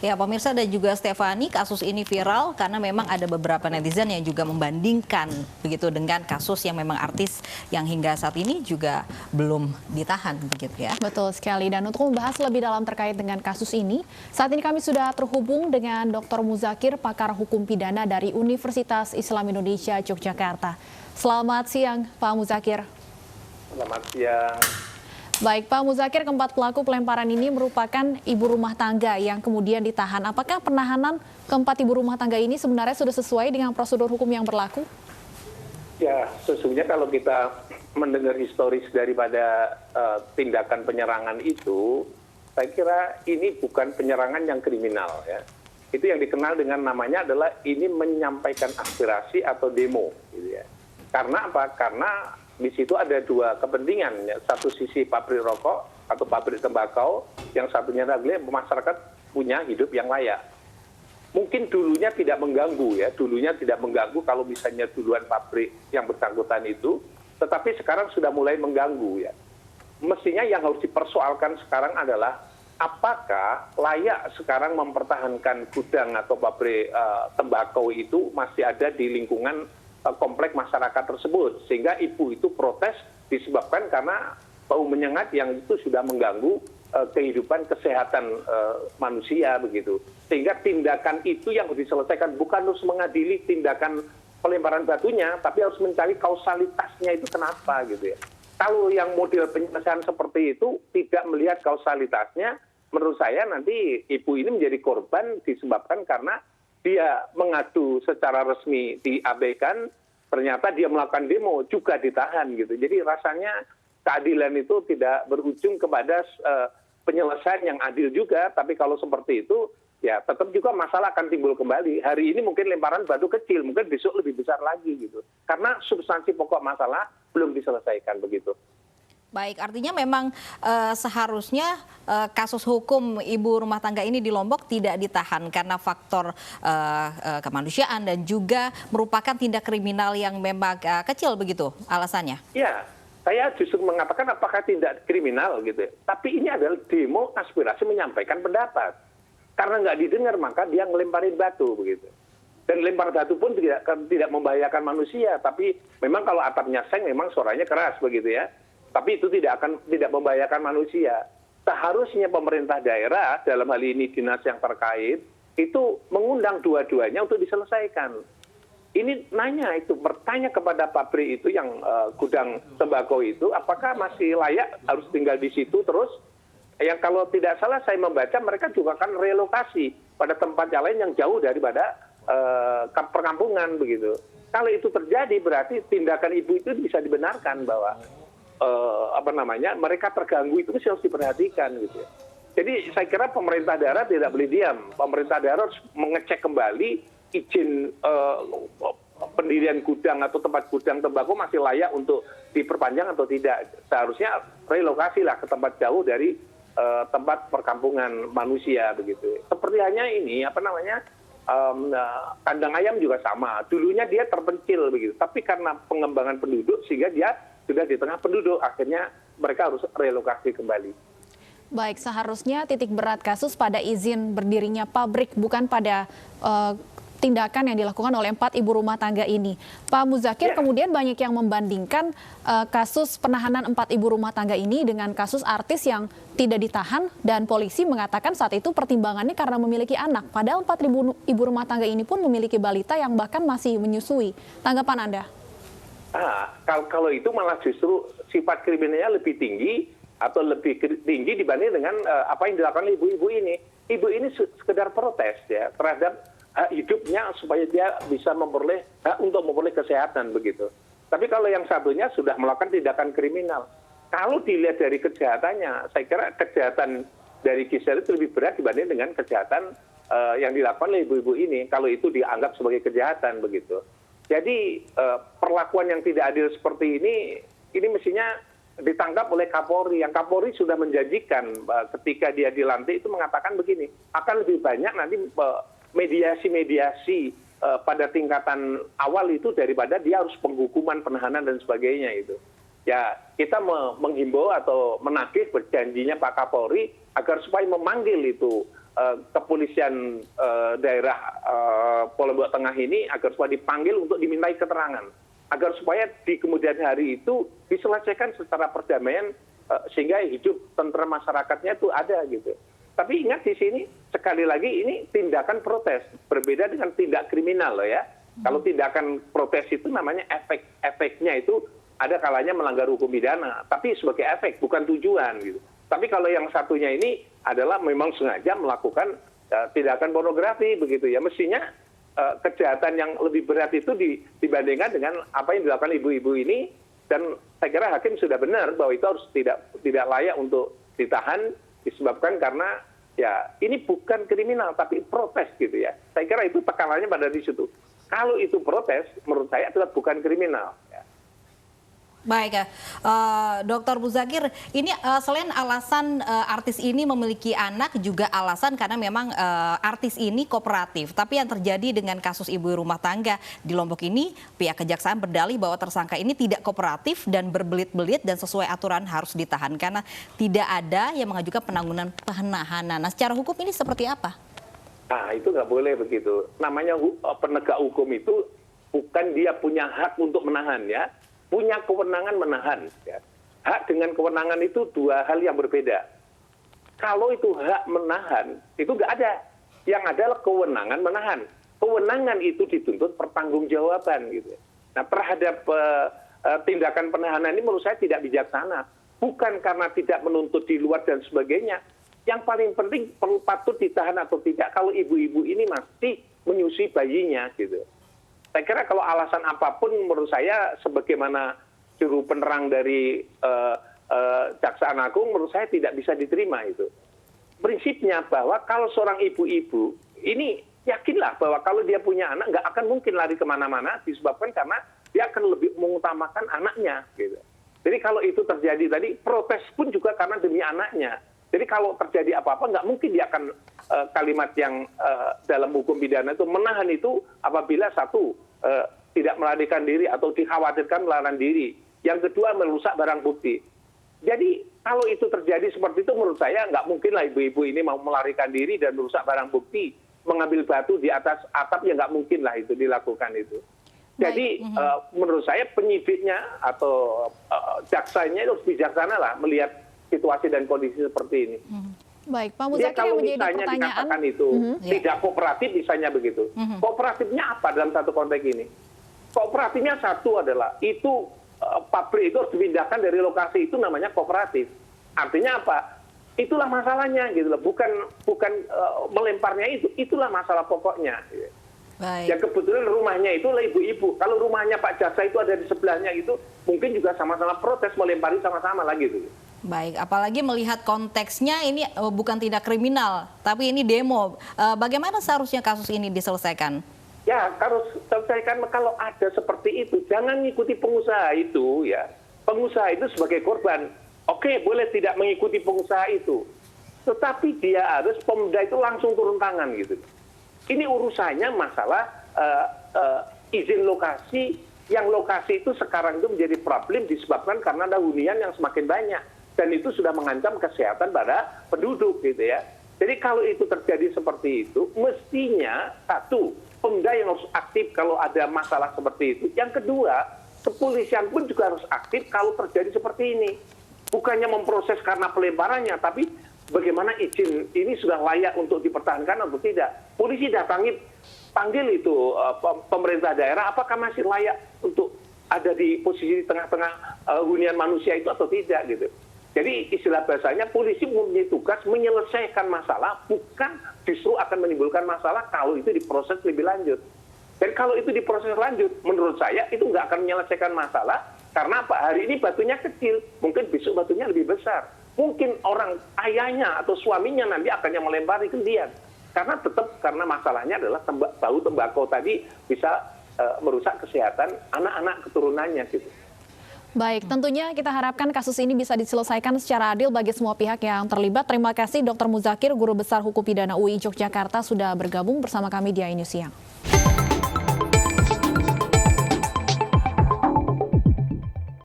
Ya, pemirsa dan juga Stefani, kasus ini viral karena memang ada beberapa netizen yang juga membandingkan begitu dengan kasus yang memang artis yang hingga saat ini juga belum ditahan begitu ya. Betul sekali. Dan untuk membahas lebih dalam terkait dengan kasus ini, saat ini kami sudah terhubung dengan Dr. Muzakir, pakar hukum pidana dari Universitas Islam Indonesia Yogyakarta. Selamat siang, Pak Muzakir. Selamat siang. Baik, Pak Muzakir, keempat pelaku pelemparan ini merupakan ibu rumah tangga yang kemudian ditahan. Apakah penahanan keempat ibu rumah tangga ini sebenarnya sudah sesuai dengan prosedur hukum yang berlaku? Ya, sesungguhnya kalau kita mendengar historis daripada tindakan penyerangan itu, saya kira ini bukan penyerangan yang kriminal ya. Itu yang dikenal dengan namanya adalah ini menyampaikan aspirasi atau demo gitu ya. Karena apa? Karena di situ ada dua kepentingan, ya. Satu sisi pabrik rokok atau pabrik tembakau, yang satunya adalah masyarakat punya hidup yang layak. Mungkin dulunya tidak mengganggu ya, dulunya tidak mengganggu kalau misalnya duluan pabrik yang bersangkutan itu, tetapi sekarang sudah mulai mengganggu ya. Mestinya yang harus dipersoalkan sekarang adalah apakah layak sekarang mempertahankan gudang atau pabrik tembakau itu masih ada di lingkungan komplek masyarakat tersebut, sehingga ibu itu protes disebabkan karena bau menyengat yang itu sudah mengganggu kehidupan kesehatan manusia begitu, sehingga tindakan itu yang harus diselesaikan, bukan harus mengadili tindakan pelemparan batunya, tapi harus mencari kausalitasnya itu kenapa gitu ya. Kalau yang model penyelesaian seperti itu tidak melihat kausalitasnya, menurut saya nanti ibu ini menjadi korban disebabkan karena dia mengadu secara resmi diabaikan, ternyata dia melakukan demo juga ditahan gitu. Jadi rasanya keadilan itu tidak berujung kepada penyelesaian yang adil juga, tapi kalau seperti itu ya tetap juga masalah akan timbul kembali. Hari ini mungkin lemparan batu kecil, mungkin besok lebih besar lagi gitu. Karena substansi pokok masalah belum diselesaikan begitu. Baik, artinya memang seharusnya kasus hukum ibu rumah tangga ini di Lombok tidak ditahan karena faktor kemanusiaan dan juga merupakan tindak kriminal yang memang kecil begitu alasannya? Ya, saya justru mengatakan apakah tindak kriminal gitu. Tapi ini adalah demo aspirasi menyampaikan pendapat. Karena nggak didengar maka dia ngelemparin batu begitu. Dan lempar batu pun tidak membahayakan manusia, tapi memang kalau atapnya seng memang suaranya keras begitu ya. Tapi itu tidak membahayakan manusia. Seharusnya pemerintah daerah, dalam hal ini dinas yang terkait, itu mengundang dua-duanya untuk diselesaikan. Ini nanya itu, bertanya kepada pabrik itu yang gudang tembakau itu, apakah masih layak harus tinggal di situ terus? Yang kalau tidak salah saya membaca mereka juga akan relokasi pada tempat yang lain yang jauh daripada perkampungan begitu. Kalau itu terjadi berarti tindakan ibu itu bisa dibenarkan bahwa mereka terganggu itu harus diperhatikan gitu ya. Jadi saya kira pemerintah daerah tidak boleh diam. Pemerintah daerah harus mengecek kembali izin pendirian gudang atau tempat gudang tembakau masih layak untuk diperpanjang atau tidak. Seharusnya relokasi lah ke tempat jauh dari tempat perkampungan manusia begitu. Seperti hanya ini kandang ayam juga sama. Dulunya dia terpencil begitu, tapi karena pengembangan penduduk sehingga dia sudah di tengah penduduk, akhirnya mereka harus relokasi kembali. Baik, seharusnya titik berat kasus pada izin berdirinya pabrik, bukan pada tindakan yang dilakukan oleh 4 ibu rumah tangga ini. Pak Muzakir, kemudian banyak yang membandingkan kasus penahanan 4 ibu rumah tangga ini dengan kasus artis yang tidak ditahan dan polisi mengatakan saat itu pertimbangannya karena memiliki anak. Padahal 4 ibu rumah tangga ini pun memiliki balita yang bahkan masih menyusui. Tanggapan Anda? Kalau itu malah justru sifat kriminalnya lebih tinggi atau lebih tinggi dibanding dengan apa yang dilakukan ibu-ibu ini. Ibu ini sekedar protes ya terhadap hidupnya supaya dia bisa memperoleh hak untuk memperoleh kesehatan begitu. Tapi kalau yang satunya sudah melakukan tindakan kriminal. Kalau dilihat dari kejahatannya, saya kira kejahatan dari Gisel itu lebih berat dibanding dengan kejahatan yang dilakukan oleh ibu-ibu ini. Kalau itu dianggap sebagai kejahatan begitu. Jadi perlakuan yang tidak adil seperti ini mestinya ditangkap oleh Kapolri. Yang Kapolri sudah menjanjikan ketika dia dilantik itu mengatakan begini, akan lebih banyak nanti mediasi-mediasi pada tingkatan awal itu daripada dia harus penghukuman, penahanan dan sebagainya itu. Ya kita menghimbau atau menagih berjanjinya Pak Kapolri agar supaya memanggil itu kepolisian daerah Lombok Tengah ini agar supaya dipanggil untuk dimintai keterangan, agar supaya di kemudian hari itu diselesaikan secara perdamaian sehingga hidup tentram masyarakatnya itu ada gitu. Tapi ingat di sini sekali lagi ini tindakan protes, berbeda dengan tindak kriminal loh ya. Kalau tindakan protes itu namanya efeknya itu ada kalanya melanggar hukum pidana, tapi sebagai efek bukan tujuan gitu. Tapi kalau yang satunya ini adalah memang sengaja melakukan tindakan pornografi begitu ya. Mestinya kejahatan yang lebih berat itu dibandingkan dengan apa yang dilakukan ibu-ibu ini, dan saya kira hakim sudah benar bahwa itu harus tidak layak untuk ditahan disebabkan karena ya ini bukan kriminal tapi protes gitu ya. Saya kira itu tekanannya pada di situ. Kalau itu protes menurut saya tetap bukan kriminal. Baik ya, Dr. Muzakir, ini selain alasan artis ini memiliki anak, juga alasan karena memang artis ini kooperatif. Tapi yang terjadi dengan kasus ibu rumah tangga di Lombok ini, pihak kejaksaan berdalih bahwa tersangka ini tidak kooperatif dan berbelit-belit dan sesuai aturan harus ditahan karena tidak ada yang mengajukan penangguhan penahanan. Nah, secara hukum ini seperti apa? Nah, itu nggak boleh begitu. Namanya penegak hukum itu bukan dia punya hak untuk menahan ya. Punya kewenangan menahan. Ya. Hak dengan kewenangan itu dua hal yang berbeda. Kalau itu hak menahan, itu nggak ada. Yang ada adalah kewenangan menahan. Kewenangan itu dituntut pertanggungjawaban. Gitu. Nah, terhadap tindakan penahanan ini menurut saya tidak bijaksana. Bukan karena tidak menuntut di luar dan sebagainya. Yang paling penting patut ditahan atau tidak kalau ibu-ibu ini masih menyusui bayinya. Gitu. Saya kira kalau alasan apapun menurut saya sebagaimana juru penerang dari Jaksa Agung menurut saya tidak bisa diterima itu. Prinsipnya bahwa kalau seorang ibu-ibu ini yakinlah bahwa kalau dia punya anak nggak akan mungkin lari kemana-mana disebabkan karena dia akan lebih mengutamakan anaknya. Gitu. Jadi kalau itu terjadi tadi protes pun juga karena demi anaknya. Jadi kalau terjadi apa-apa nggak mungkin dia akan kalimat yang dalam hukum pidana itu menahan itu apabila satu tidak melarikan diri atau dikhawatirkan melarikan diri. Yang kedua merusak barang bukti. Jadi kalau itu terjadi seperti itu menurut saya nggak mungkin lah ibu-ibu ini mau melarikan diri dan merusak barang bukti. Mengambil batu di atas atap ya nggak mungkin lah itu dilakukan itu. Jadi menurut saya penyidiknya atau jaksanya harus bijaksana lah melihat situasi dan kondisi seperti ini. Baik, Pak Muzakir, kalau yang menjadi misalnya pertanyaan dikatakan itu tidak kooperatif misalnya begitu. Kooperatifnya apa dalam satu konteks ini? Kooperatifnya satu adalah itu pabrik itu harus dipindahkan dari lokasi itu namanya kooperatif. Artinya apa? Itulah masalahnya gitu loh. Bukan melemparnya itu. Itulah masalah pokoknya. Baik. Ya kebetulan rumahnya itu lah ibu-ibu. Kalau rumahnya Pak Jaksa itu ada di sebelahnya itu mungkin juga sama-sama protes melempari sama-sama lagi gitu. Baik, apalagi melihat konteksnya ini bukan tindak kriminal, tapi ini demo. Bagaimana seharusnya kasus ini diselesaikan? Ya, harus selesaikan kalau ada seperti itu. Jangan ngikuti pengusaha itu ya. Pengusaha itu sebagai korban. Oke, boleh tidak mengikuti pengusaha itu. Tetapi dia harus Pemda itu langsung turun tangan gitu. Ini urusannya masalah izin lokasi. Yang lokasi itu sekarang itu menjadi problem disebabkan karena ada hunian yang semakin banyak. Dan itu sudah mengancam kesehatan pada penduduk gitu ya. Jadi kalau itu terjadi seperti itu, mestinya satu, Pemda yang harus aktif kalau ada masalah seperti itu. Yang kedua, kepolisian pun juga harus aktif kalau terjadi seperti ini. Bukannya memproses karena pelemparannya, tapi bagaimana izin ini sudah layak untuk dipertahankan atau tidak. Polisi panggil itu pemerintah daerah, apakah masih layak untuk ada di posisi tengah-tengah hunian manusia itu atau tidak gitu. Jadi istilah bahasanya polisi mempunyai tugas menyelesaikan masalah, bukan justru akan menimbulkan masalah kalau itu diproses lebih lanjut. Dan kalau itu diproses lanjut, menurut saya itu nggak akan menyelesaikan masalah, karena apa? Hari ini batunya kecil, mungkin besok batunya lebih besar. Mungkin orang ayahnya atau suaminya nanti akan yang melempari ke dia. Karena masalahnya adalah bau tembakau tadi bisa merusak kesehatan anak-anak keturunannya gitu. Baik, tentunya kita harapkan kasus ini bisa diselesaikan secara adil bagi semua pihak yang terlibat. Terima kasih Dr. Muzakir, Guru Besar Hukum Pidana UI Yogyakarta sudah bergabung bersama kami di iNews Siang.